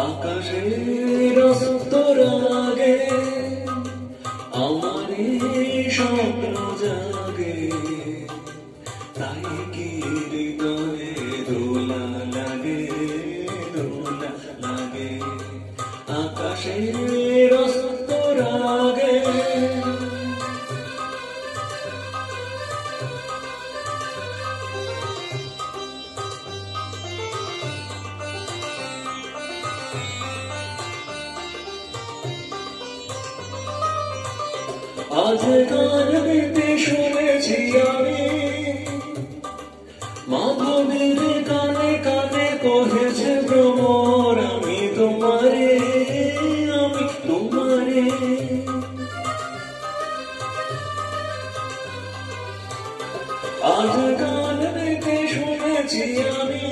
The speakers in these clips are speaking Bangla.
আকাশের অস্তরাগে আমার স্বপ্ন জাগে, তাই কি হৃদয়ে দোলা লাগে, দোলা লাগে। আকাশের অস্তরাগে আজ গান গাইতে শুনেছি আমি, মাধবীর কানে কানে কহেছে ভ্রমর, আমি তোমারে, আমি তোমারে। আজ গান গাইতে শুনেছি আমি,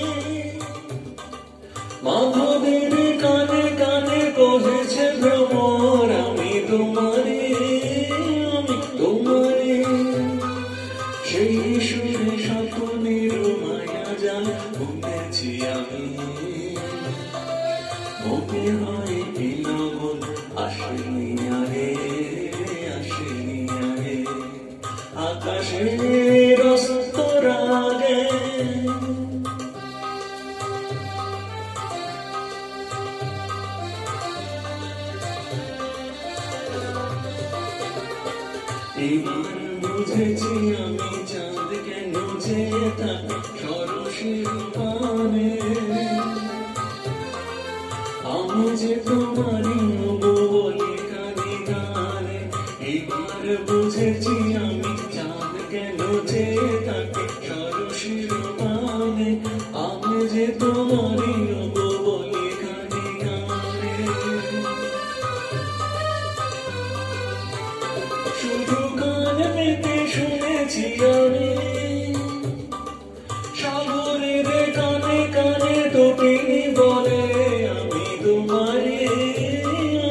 মাধবীর কানে কানে কহেছে ভ্রমর, আমি তোমারে, সেই সুরে স্বপ্নের মায়া জাল বুনেছি আমি। মনে হয় বিলবন আসেনি আরে, আসেনি আরে। আকাশের অস্তরাগে এবার বুঝেছি আমি চাঁদ কেন যে থাকে সরসের পানে, আমি যে তোমারই হব বলি কানে গানে। এবার বুঝেছি আমি চাঁদ কেন যে থাকে সরসের পানে, আমি যে তোমারই হব বলি কানে গানে। শুধু গান পেতে শুনেছি আমি, সাগরের কানে কানে তোপিনি বলে, আমি তোমারে,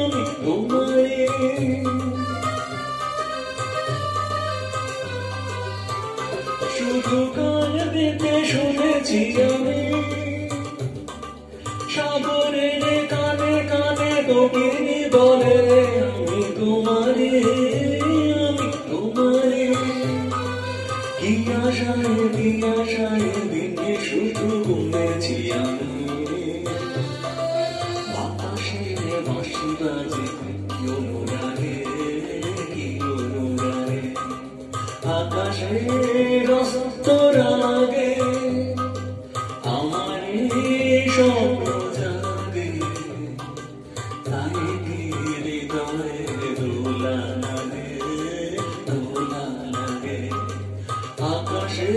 আমি তোমারে। শুধু গান পেতে শুনেছি আমি, সাগরের কানে কানে তোপিনি বলে, আমি তোমারে, কি আশায় দিনে শুধু ঘুমেছি আমি। বাতাসে বাঁশি বাজে কি অনুরাগে, কি অনুরাগে। আকাশের অস্তরাগে আমার স্বপ্ন জাগে, তাই কি হৃদয়ে দোলা লাগে, দোলা লাগে। আকাশে